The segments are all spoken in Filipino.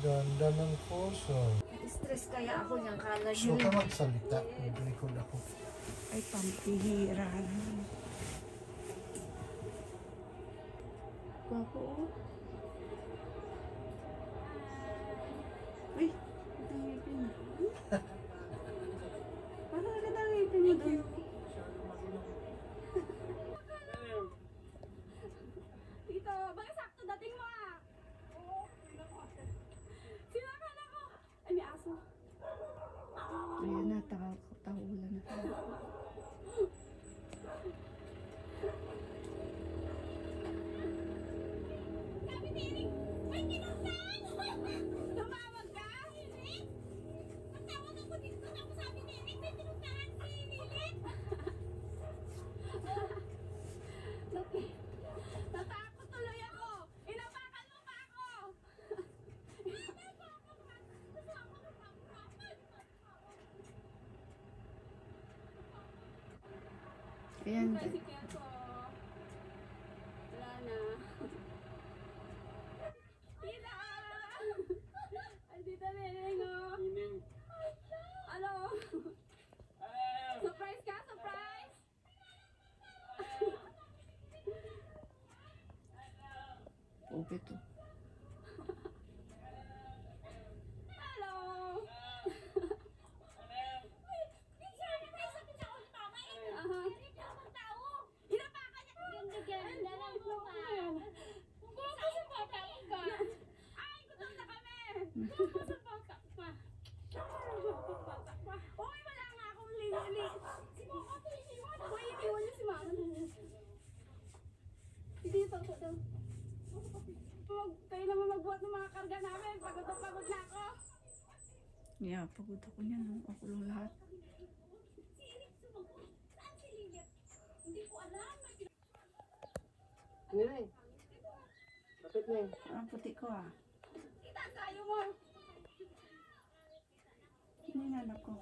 Ganda ng puso. Stress kaya ako niyang kala So yun. ka magsalita. Nag-record ako. Ay, pampihira naman. Gwapo, oh. Ay, ang ngipin mo. Parang agad ang ngipin mo doon. Tito, baka sakto dating mo ah. Oo, sinakan ako. Ay, may aso. Ayan na, tahulan na. Sabi ni Eric, may kinuntan! Tumawag ka? Eric? Natawag ako dito, tapos sabi ni Eric, may kinuntahan si Lilith. Natakot tuloy ako. Inapakan mo pa ako. Ayan. Si Keto. Wala na. Tita! Andito Neneng, oh. Ano? Surprise ka? Surprise! Okay to. Hello! Inapakan niya. Ganda lang po pa. Bukas sa patak pa. Ay, gutom na kami. Bukas sa patak pa. Patak pa. Uy, wala nga akong lili. Si Mama to iniwan. Uy, iniwan niya si Mama. Dito, ito. Kayo naman magbuhat ng mga karga namin. Pagod na ako. Yeah, pagod ako niyan. Ako lang lahat. Si Eric sumagot. Saan si Lilith? Hindi ko alam. Nini, kapit na Ang puti ko ah. Kita tayo mo. Ninanap ko.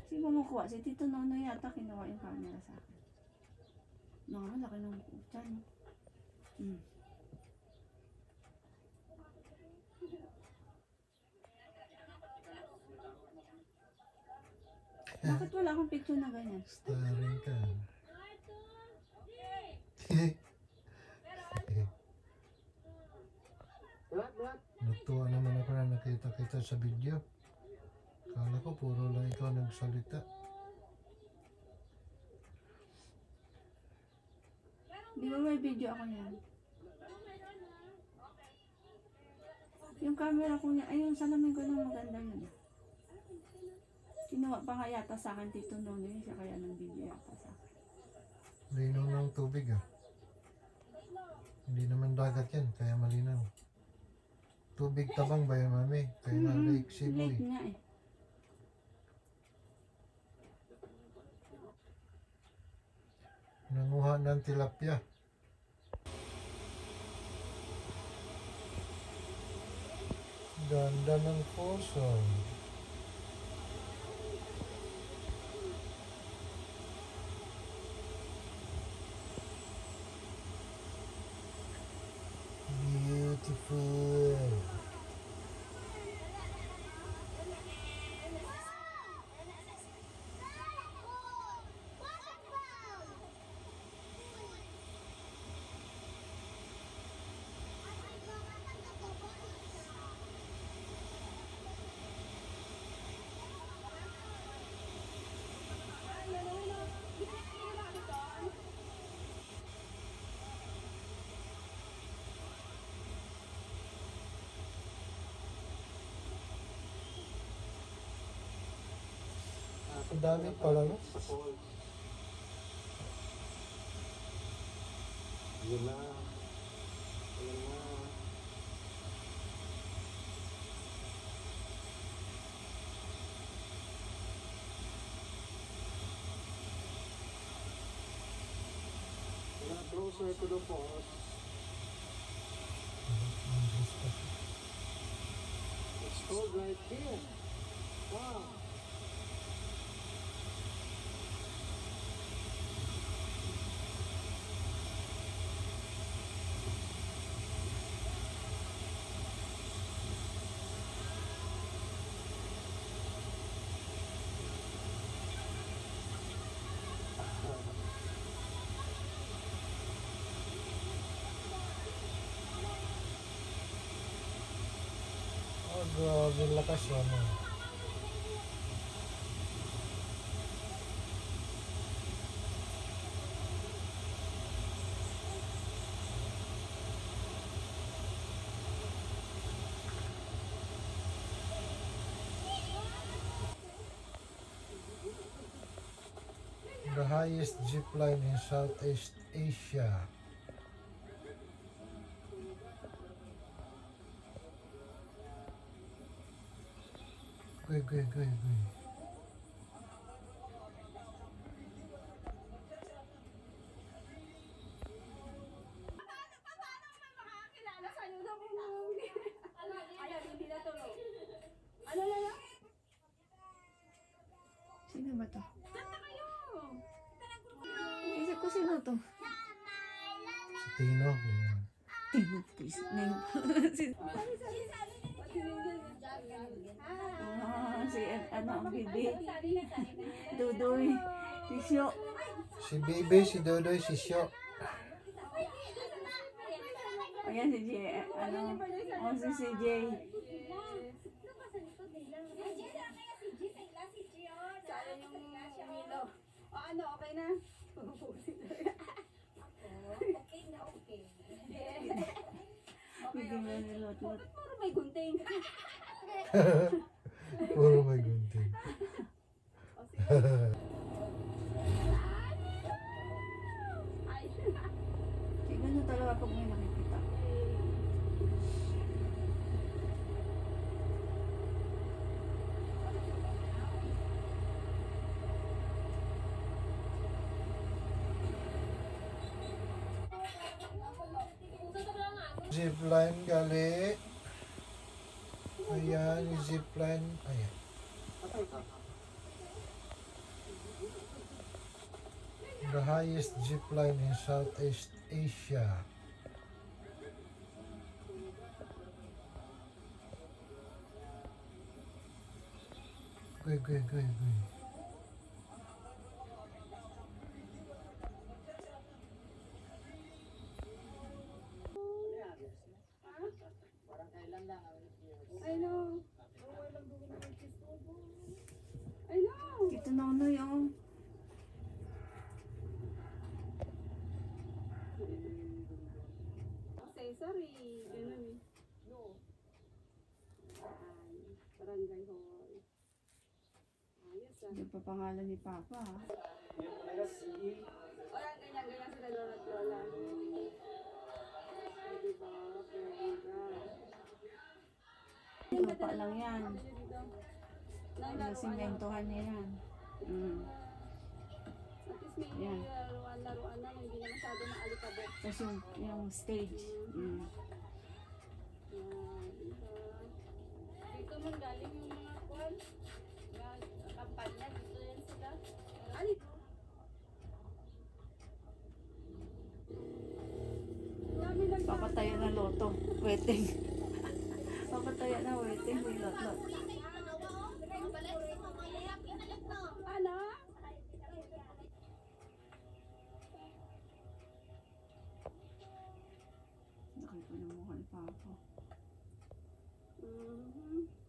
Sino kumukuha? Si Tito Nono yata kinuha yung camera sa akin. Laki ng tiyan. Bakit wala akong picture na ganyan? Starring ka. Lahat. Natuwa naman ako na nakita kita sa video. Kala ko puro lang ikaw nagsalita. Di ba may video ako niyan? Yung camera ko niya, ayun, salamin ko nung maganda yun. Kinuha pa nga yata sa akin Tito Nono yun, siya kaya ng video yata sa akin. Linaw ng tubig ah. Hindi naman dagat yan, kaya malinaw. Tubig tabang ba yan, mami? Kaya nga Lake Cebu Lake eh. nga eh. Nanguha ng tilapia. Ganda ng puso. Beautiful. Ang dami pala no? Yun na. Yun na. Closer to the boss. It's cold right here. Wow. Grabe lakas ano. The highest zip line in Southeast Asia. Go. Paano may makakakilala sa'yo na kung ayaw, hindi na tuloy. Ano na lang? Sino ba to? Kanta kayo! Isip ko sino to? Si Tino. Yun. Tino, please. Ngayon si ano ang bibi. Dudoy. Sisyo. Si Bibi, si Dodoy, si Syo. Ayan si Jay. Ano? O si Jay. Sayang yung Milo. O ano, okay na? Okay na okay. Bigyan mo ni Lot-Lot. Puro may gunting. Puro may gunting. Tingnan nyo talaga pag may nakikita. Zipline gali. Ayan, yung zipline. Ayan. The highest zipline in Southeast Asia. Go. I know. I know. Dito na ano yung... Accessory. Ganun. Barangay hall. Ayos ah. Hindi pa pangalan ni Papa ha. O yan, ganyan sila lola at lola. Diba? Lupa lang yan. Nasimentohan niya yan. At least may Yan. Laruan-laruan na, hindi na masyado maalikabok. Tapos yung stage. Yan. Dito man galing yung mga kwan. Mga kampanya, dito yan sila. Ali. Dami lang Papatayo na loto. Wedding. Papatayo na wedding. May lot-lot. ano? Nakita na mukha ni Papa. Mhm.